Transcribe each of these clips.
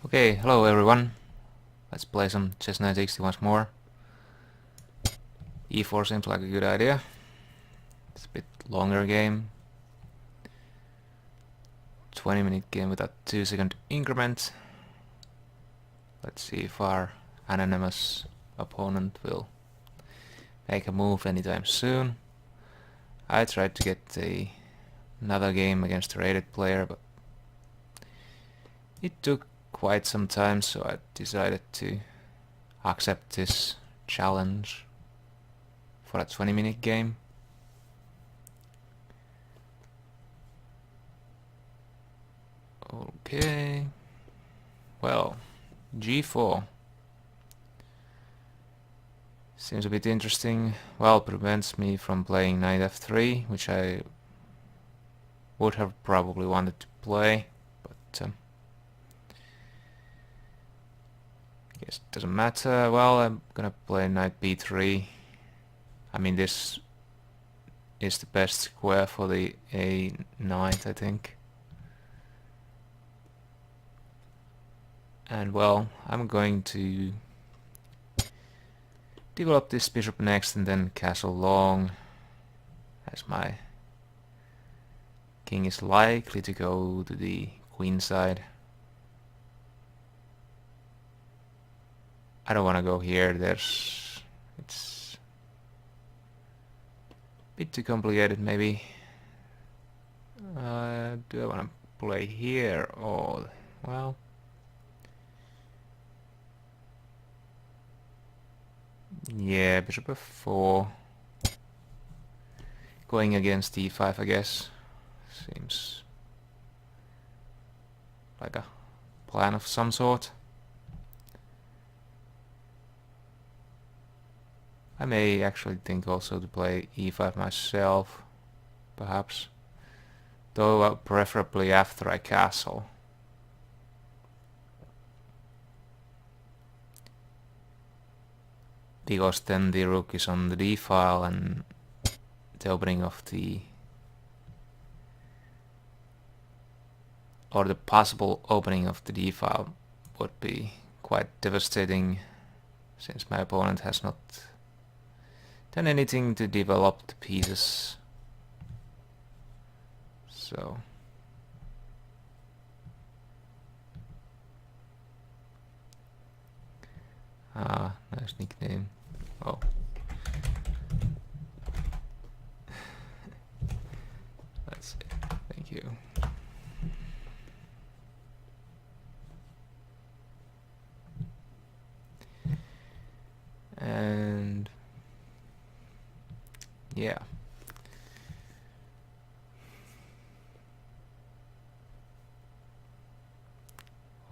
Okay, hello everyone. Let's play some Chess960 once more. E4 seems like a good idea. It's a bit longer game. 20-minute game with a 2-second increment. Let's see if our anonymous opponent will make a move anytime soon. I tried to get another game against a rated player, but it took quite some time, so I decided to accept this challenge for a 20-minute game. Okay, well, g4 seems a bit interesting. Well, prevents me from playing knight f3, which I would have probably wanted to play, but I guess it doesn't matter. Well, I'm gonna play knight b3. I mean, this is the best square for the a knight, I think. And well, I'm going to develop this bishop next and then castle long, as my king is likely to go to the queen side. I don't want to go here. It's a bit too complicated maybe. Do I want to play here or, well, yeah, bishop f4. Going against e5, I guess. Seems like a plan of some sort. I may actually think also to play e5 myself, perhaps. Though preferably after I castle. Because then the rook is on the d file and the opening of the, or the possible opening of the d file would be quite devastating, since my opponent has not done anything to develop the pieces. So nice nickname. Oh. That's it. Thank you. And yeah.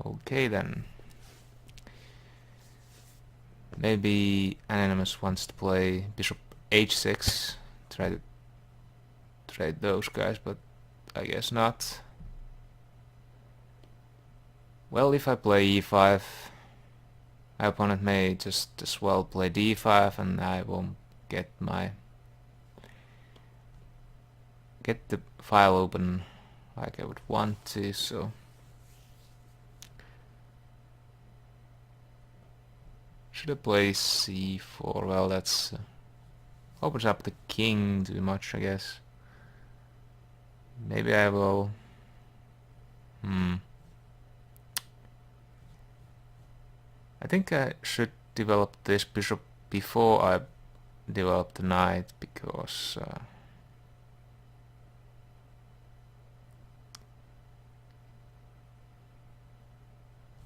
Okay then. Maybe Anonymous wants to play bishop h6, try to trade those guys, but I guess not. Well, if I play e5, my opponent may just as well play d5 and I won't get the file open like I would want to, so should I play c4? Well, that's opens up the king too much, I guess. Maybe I will. I think I should develop this bishop before I develop the knight, because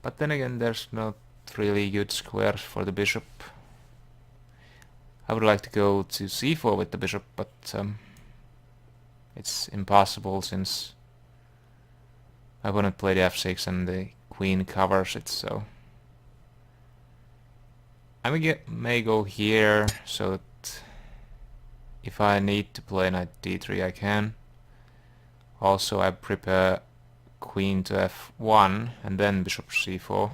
but then again, there's not really good squares for the bishop. I would like to go to c4 with the bishop, but it's impossible since my opponent played f6 and the queen covers it, so I may go here so that if I need to play knight d3 I can. Also I prepare queen to f1 and then bishop c4.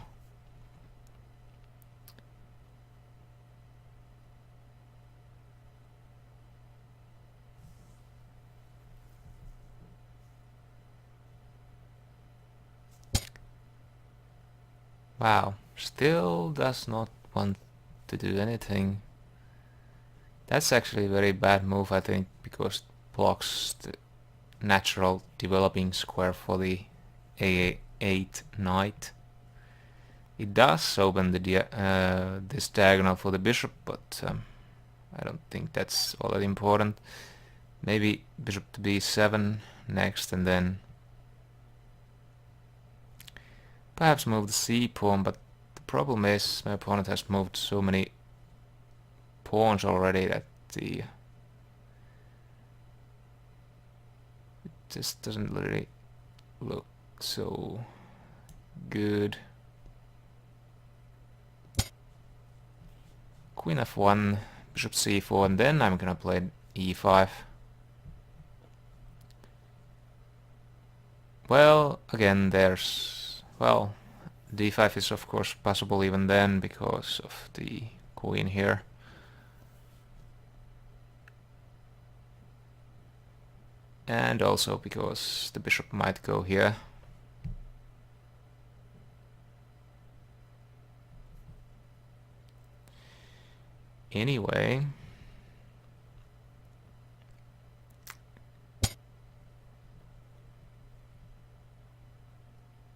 Wow, still does not want to do anything. That's actually a very bad move, I think, because it blocks the natural developing square for the A8 knight. It does open the this diagonal for the bishop, but I don't think that's all that important. Maybe bishop to b7 next, and then perhaps move the c pawn, but the problem is my opponent has moved so many pawns already that it just doesn't really look so good. Queen f1, bishop c4, and then I'm gonna play e5. Well, again, well, d5 is of course possible even then because of the queen here. And also because the bishop might go here. Anyway,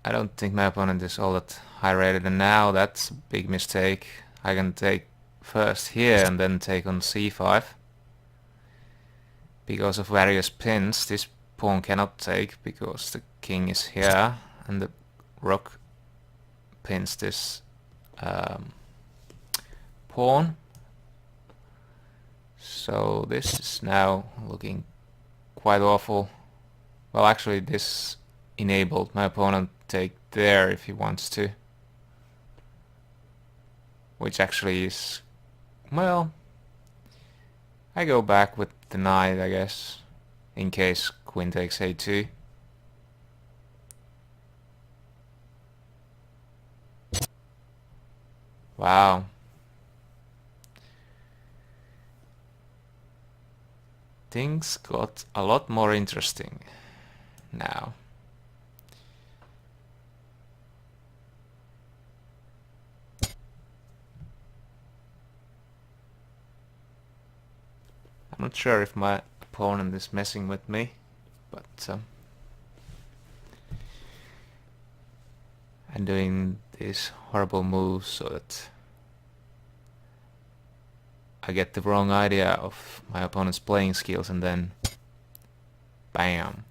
I don't think my opponent is all that high rated, and now that's a big mistake. I can take first here and then take on c5. Because of various pins, this pawn cannot take because the king is here and the rook pins this pawn. So this is now looking quite awful. Well, actually this enabled my opponent take there if he wants to. Which actually is, well, I go back with the knight, I guess, in case queen takes a2. Wow. Things got a lot more interesting now. I'm not sure if my opponent is messing with me, but I'm doing these horrible moves so that I get the wrong idea of my opponent's playing skills, and then bam.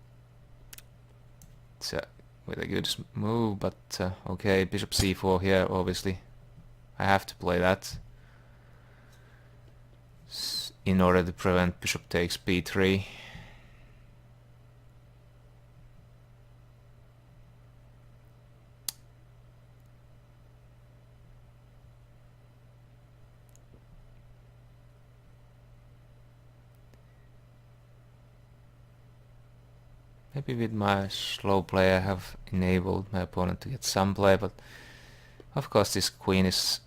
It's with a good move, but okay, bishop c4 here, obviously. I have to play that in order to prevent bishop takes b3. Maybe with my slow play I have enabled my opponent to get some play, but of course this queen is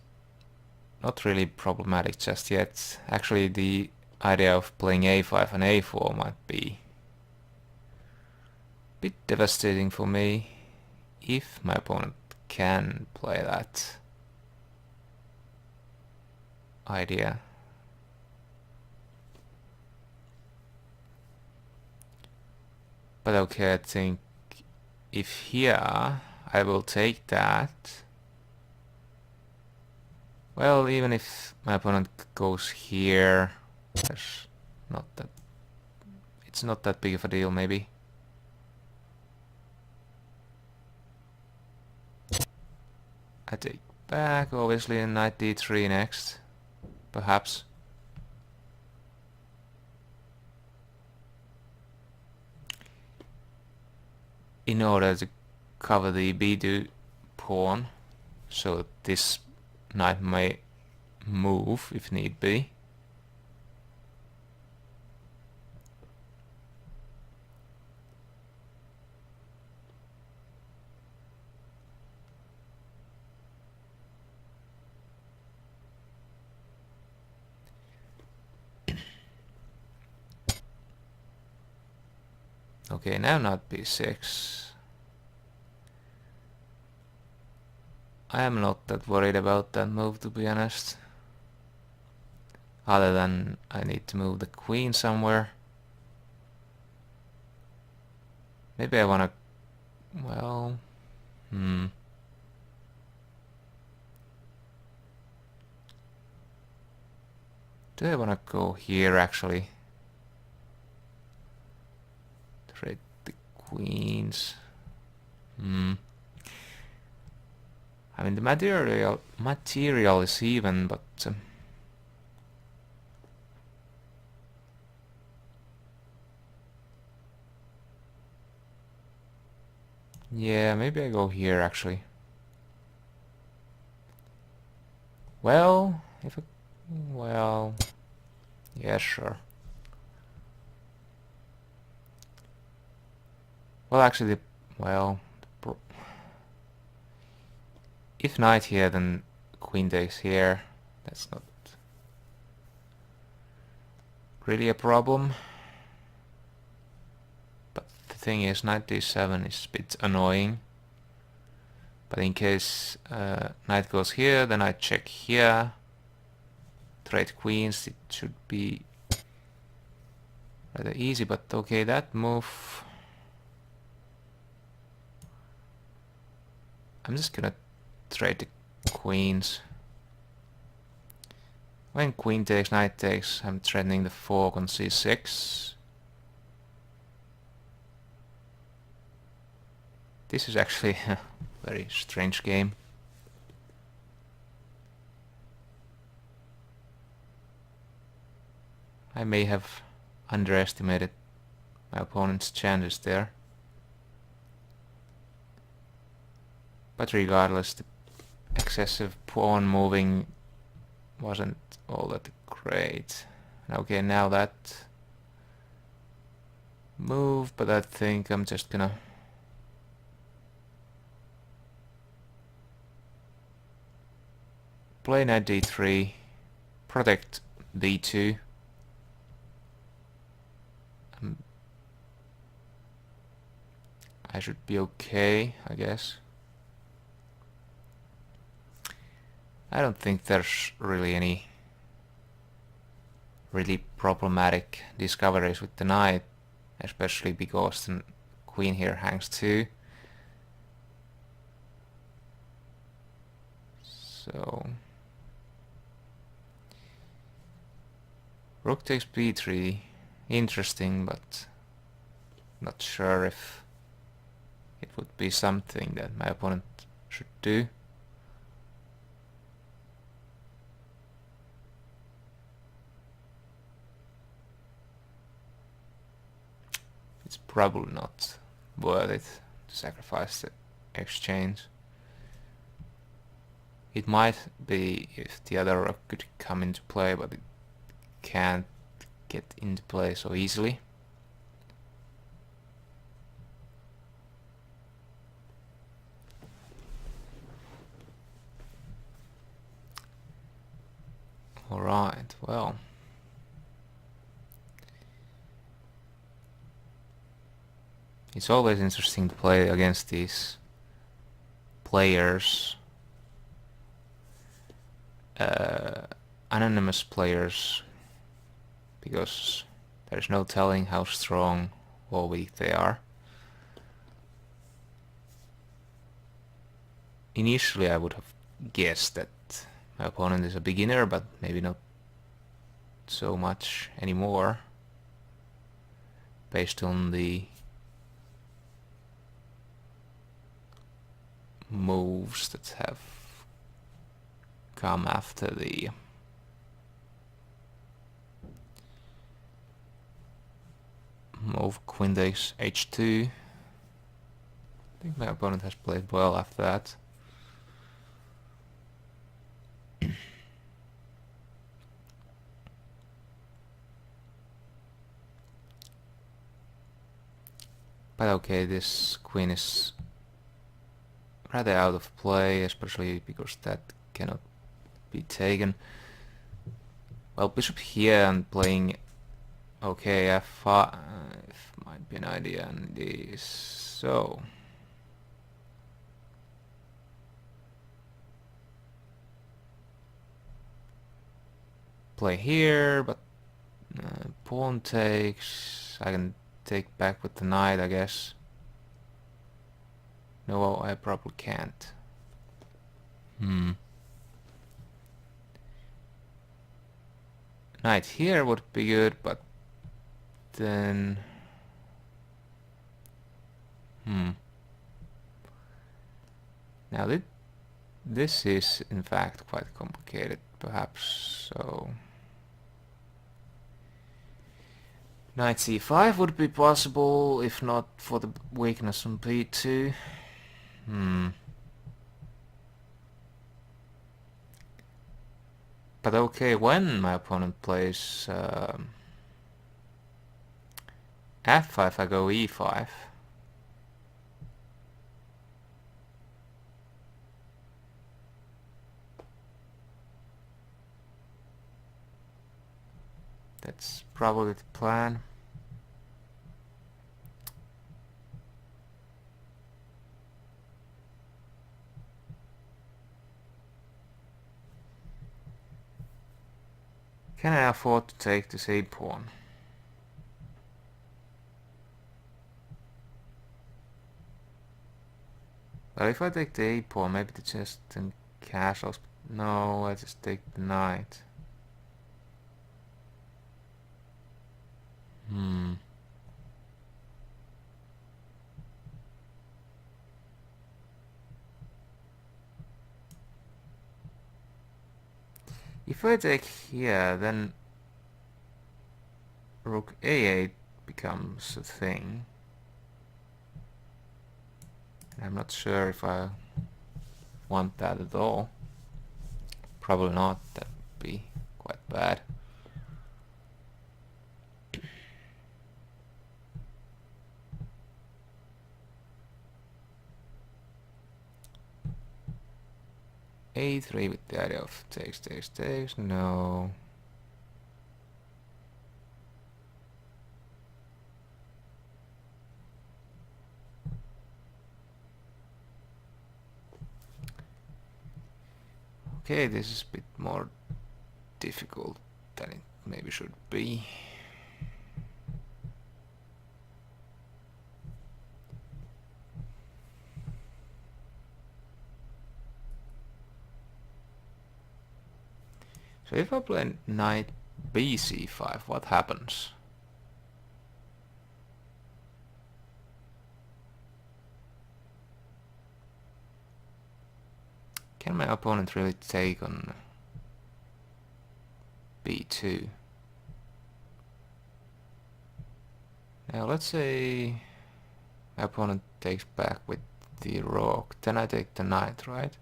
not really problematic just yet. Actually, the idea of playing a5 and a4 might be a bit devastating for me if my opponent can play that idea. But okay, I think if here I will take that. Well, even if my opponent goes here, there's not that, it's not that big of a deal maybe. I take back, obviously, and knight d3 next, perhaps. In order to cover the b2 pawn, so that this knight may move if need be. Okay, now knight b6. I am not that worried about that move, to be honest. Other than I need to move the queen somewhere. Maybe I wanna... well... Do I wanna go here actually? Trade the queens. I mean, the material is even, but yeah, maybe I go here actually. Well, well, yeah, sure. Well, actually, if knight here, then queen takes here. That's not really a problem. But the thing is, knight d7 is a bit annoying. But in case knight goes here, then I check here. Trade queens, it should be rather easy, but okay, that move... I'm just gonna trade the queens. When queen takes, knight takes, I'm threatening the fork on c6. This is actually a very strange game. I may have underestimated my opponent's chances there. But regardless, the excessive pawn moving wasn't all that great. Okay, now that move, but I think I'm just gonna play knight d3, protect d2. I should be okay, I guess. I don't think there's really any really problematic discoveries with the knight, especially because the queen here hangs too. So rook takes b3, interesting, but not sure if it would be something that my opponent should do. It's probably not worth it to sacrifice the exchange. It might be if the other rook could come into play, but it can't get into play so easily. Alright, well. It's always interesting to play against these players, anonymous players, because there's no telling how strong or weak they are. Initially I would have guessed that my opponent is a beginner, but maybe not so much anymore, based on the moves that have come after the move queen takes h2. I think my opponent has played well after that. But okay, this queen is rather out of play, especially because that cannot be taken. Well, bishop here and playing okay f5 might be an idea, and this so play here, but pawn takes. I can take back with the knight, I guess. No, I probably can't. Knight here would be good, but then... Now this is in fact quite complicated, perhaps, so... Knight c5 would be possible, if not for the weakness on b2. But okay, when my opponent plays f5, I go e5. That's probably the plan. Can I afford to take this a pawn? Well, if I take the a pawn, maybe the just then castles. No, I just take the knight. If I take here, then rook a8 becomes a thing. I'm not sure if I want that at all. Probably not, that would be quite bad. a3 with the idea of takes, no. Okay, this is a bit more difficult than it maybe should be. So if I play knight bc5, what happens? Can my opponent really take on b2? Now let's say my opponent takes back with the rook, then I take the knight, right?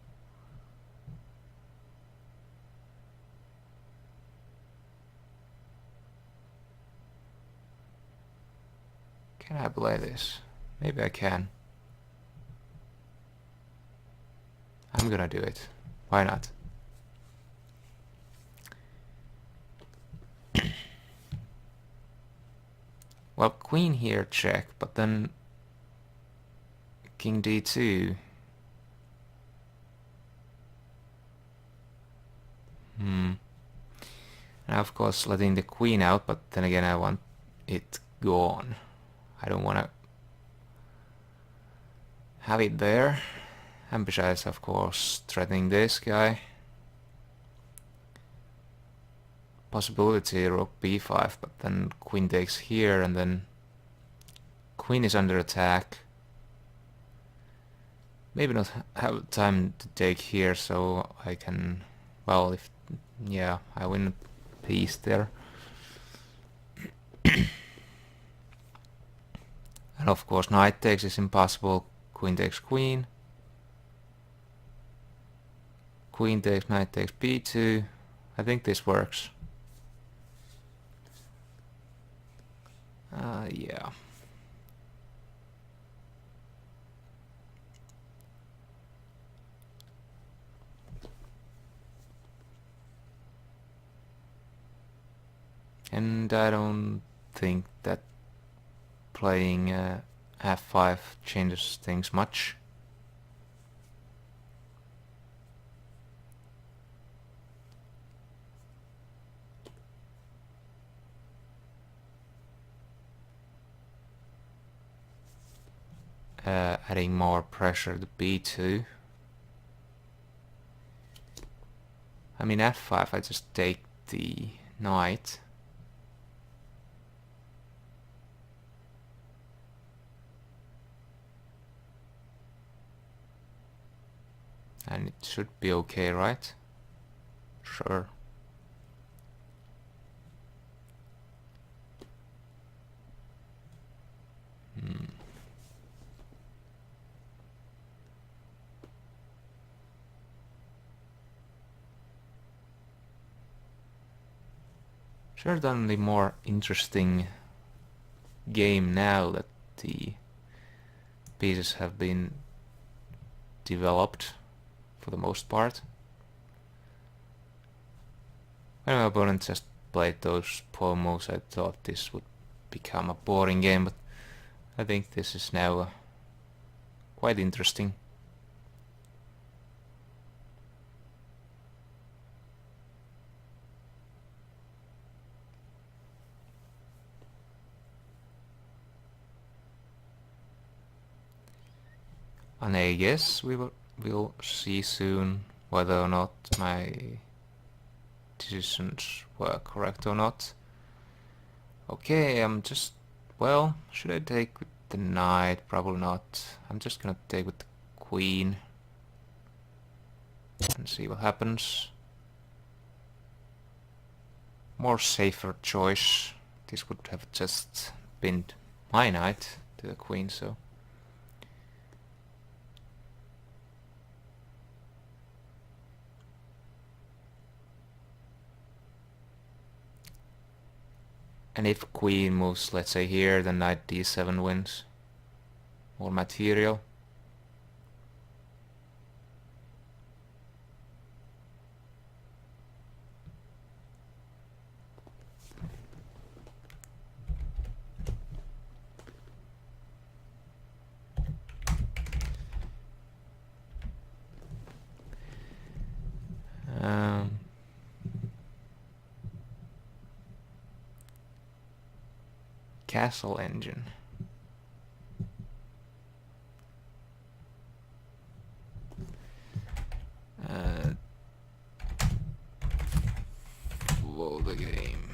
Can I play this? Maybe I can. I'm gonna do it. Why not? Well, queen here check, but then king d2. Now of course letting the queen out, but then again I want it gone. I don't want to have it there. And besides, of course, threatening this guy. Possibility rook b5, but then queen takes here, and then queen is under attack. Maybe not have time to take here, so I can, well, if, yeah, I win a piece there. And of course knight takes is impossible, queen takes queen. Queen takes, knight takes b2. I think this works. Yeah. And I don't think that playing f5 changes things much. adding more pressure to b2. I mean f5 I just take the knight. And it should be okay, right? Sure. Certainly more interesting game now that the pieces have been developed for the most part. When my opponent just played those pawn moves, I thought this would become a boring game, but I think this is now quite interesting. And I guess we'll see soon whether or not my decisions were correct or not. Okay, I'm just... well, should I take with the knight? Probably not. I'm just gonna take with the queen and see what happens. More safer choice. This would have just been my knight to the queen, so... And if queen moves, let's say here, then knight d7 wins. More material. Castle engine. Flow the game.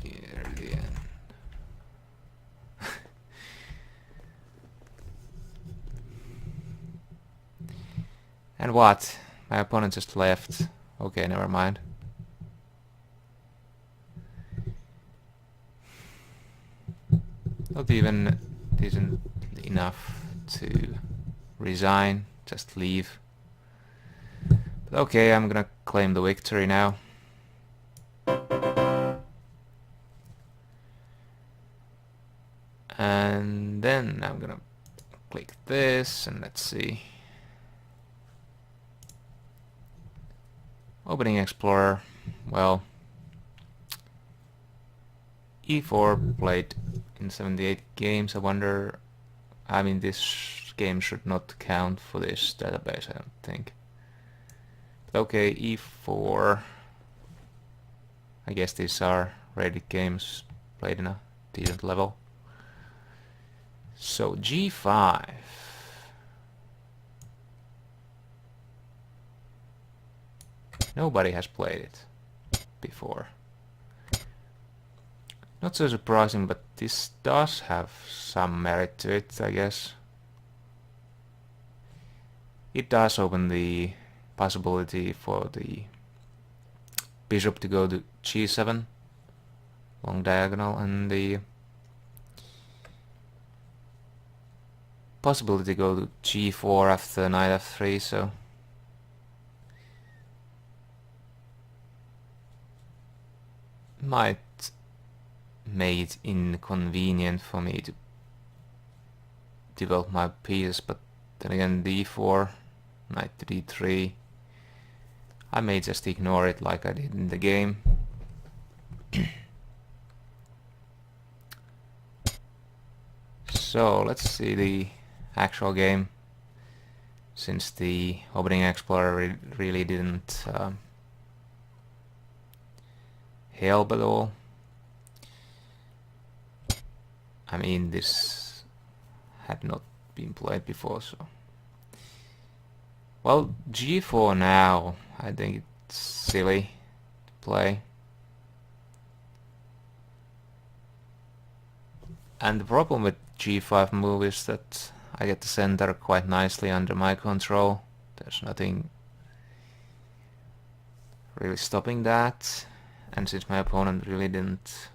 Here the end. And what? My opponent just left. Okay, never mind. Not even decent enough to resign, just leave. But okay, I'm gonna claim the victory now. And then I'm gonna click this and let's see. Opening Explorer, well, e4 played in 78 games. I wonder, I mean, this game should not count for this database, I don't think. But okay, e4, I guess these are rated games played in a decent level. So g5. Nobody has played it before. Not so surprising, but this does have some merit to it, I guess. It does open the possibility for the bishop to go to g7, long diagonal, and the possibility to go to g4 after knight f3, so... might make it inconvenient for me to develop my pieces, but then again d4, knight to d3, I may just ignore it like I did in the game. So let's see the actual game, since the opening explorer really didn't help at all. I mean, this had not been played before, so... Well, g4 now, I think it's silly to play. And the problem with g5 move is that I get the center quite nicely under my control. There's nothing really stopping that. And since my opponent really didn't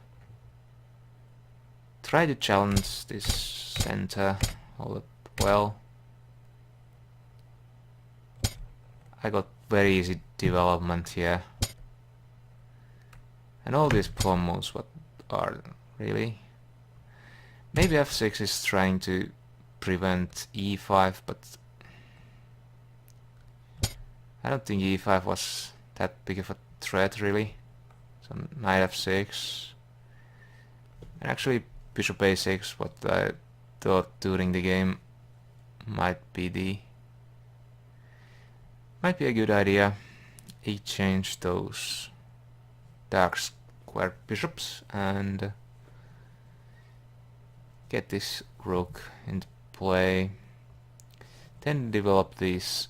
try to challenge this center all that well, I got very easy development here. And all these pawn moves, what are really? Maybe f6 is trying to prevent e5, but I don't think e5 was that big of a threat really. So knight f6, and actually bishop a6, what I thought during the game might be a good idea. Exchange those dark square bishops and get this rook into play. Then develop these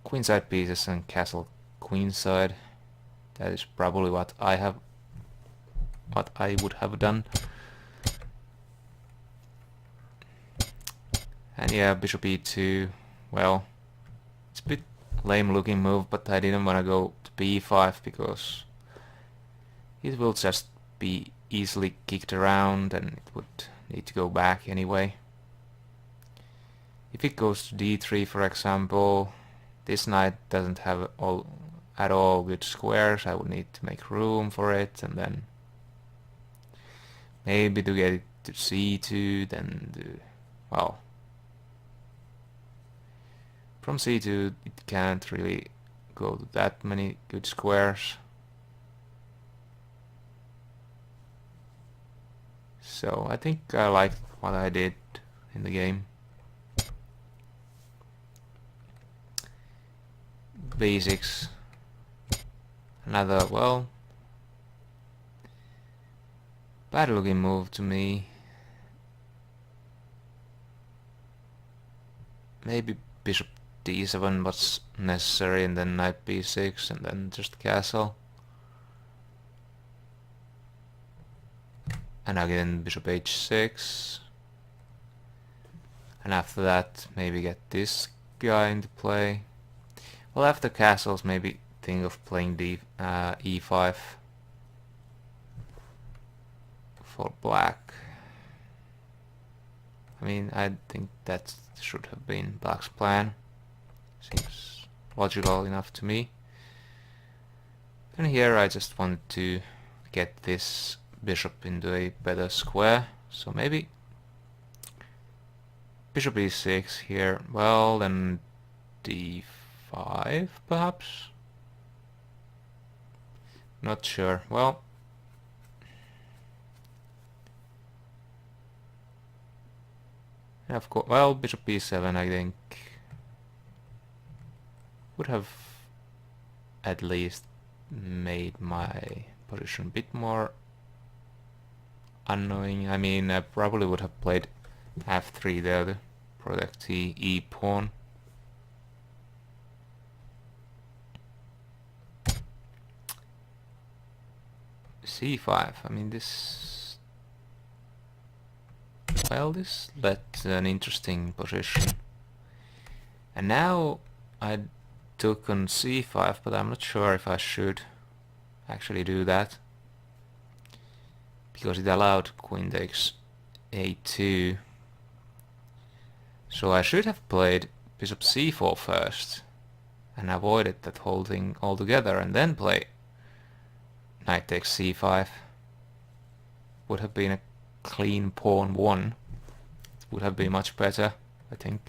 queenside pieces and castle queenside. That is probably what I would have done. And yeah, bishop e2, well, it's a bit lame looking move, but I didn't want to go to b5 because it will just be easily kicked around and it would need to go back anyway. If it goes to d3, for example, this knight doesn't have at all good squares. I would need to make room for it, and then maybe to get it to c2, then well, from c2 it can't really go to that many good squares. So I think I liked what I did in the game. Basics. Another, well, bad looking move to me. Maybe bishop d7 was necessary, and then knight b6, and then just castle. And again bishop h6. And after that maybe get this guy into play. Well, after castles maybe think of playing e5 for black. I mean, I think that should have been black's plan. Seems logical enough to me. And here I just want to get this bishop into a better square, so maybe bishop e6 here. Well, then d5 perhaps? Not sure. Well, of course, well, bishop b7 I think would have at least made my position a bit more annoying. I mean, I probably would have played f3 there to protect the e pawn. c5, I mean this... Well, this led to an interesting position. And now I took on c5, but I'm not sure if I should actually do that, because it allowed queen takes a2. So I should have played bishop c4 first and avoided that whole thing altogether, and then play knight takes c5. Would have been a clean pawn 1. Would have been much better, I think.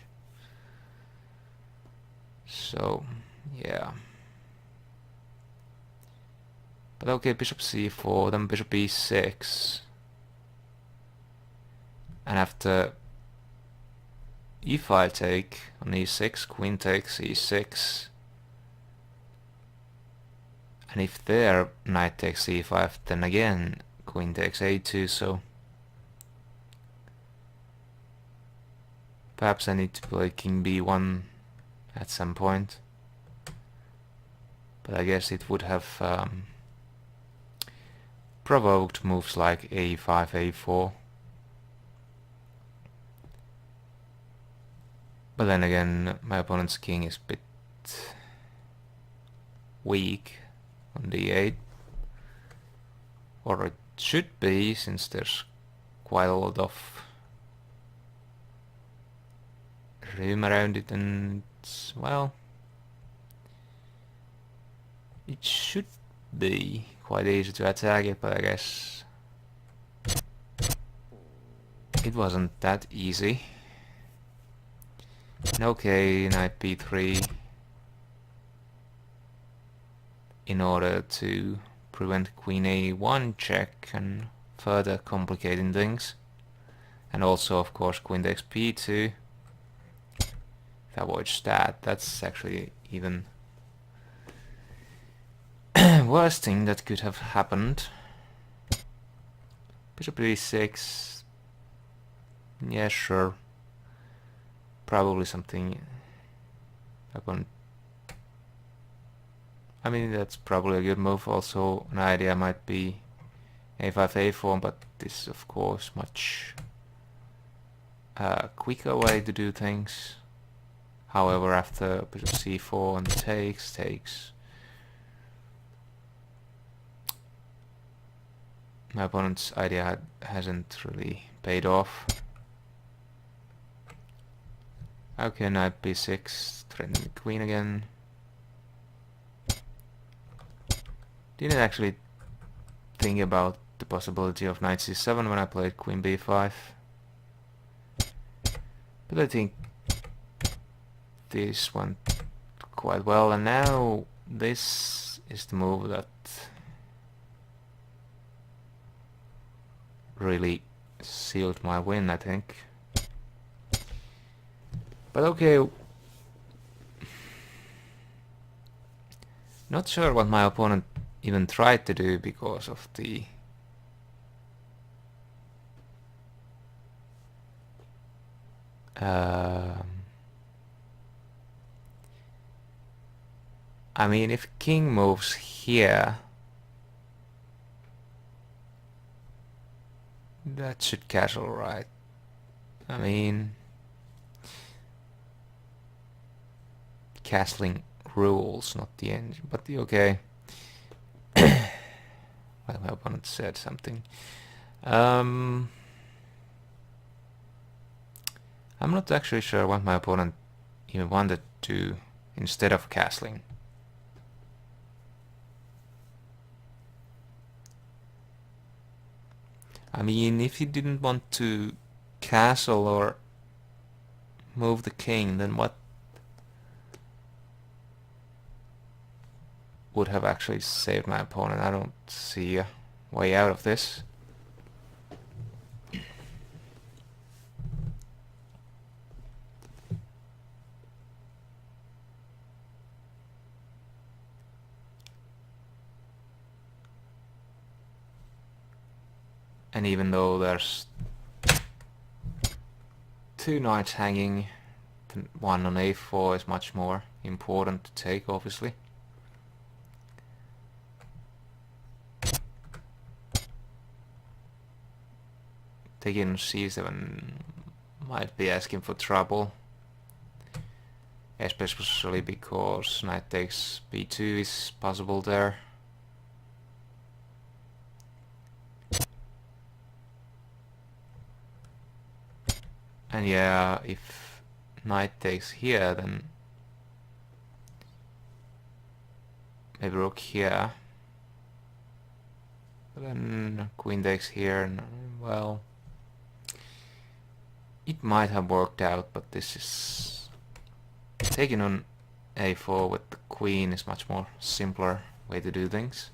So yeah. But okay, bishop c4, then bishop e6. And after if I take on e6, queen takes e6, and if their knight takes e5, then again queen takes a2, so perhaps I need to play king b1 at some point, but I guess it would have provoked moves like a5, a4. But then again, my opponent's king is a bit weak on d8, or it should be, since there's quite a lot of room around it, and well, it should be quite easy to attack it, but I guess it wasn't that easy. Okay, knight b3 in order to prevent queen a1 check and further complicating things. And also, of course, queen takes b2 avoids that. That's actually even worst thing that could have happened. Bishop e6. Yeah, sure. Probably something upon. I mean, that's probably a good move. Also, an idea might be a5, a4, but this is of course much quicker way to do things. However, after bishop c4 and takes, my opponent's idea hasn't really paid off. Okay, knight b6, threatening the queen again. Didn't actually think about the possibility of knight c7 when I played queen b5. But I think this went quite well, and now this is the move that really sealed my win, I think. But okay, not sure what my opponent even tried to do because of the I mean, if king moves here, that should castle, right? I mean, castling rules, not the engine, but okay. Well, my opponent said something. I'm not actually sure what my opponent even wanted to instead of castling. I mean, if he didn't want to castle or move the king, then what would have actually saved my opponent? I don't see a way out of this. And even though there's two knights hanging, one on a4 is much more important to take, obviously. Taking on c7 might be asking for trouble, especially because knight takes b2 is possible there. And yeah, if knight takes here, then maybe rook here. But then queen takes here, and well, it might have worked out, but this is taking on a4 with the queen is much more simpler way to do things.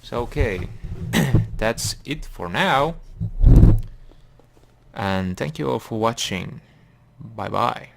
So okay, that's it for now. and thank you all for watching. Bye bye.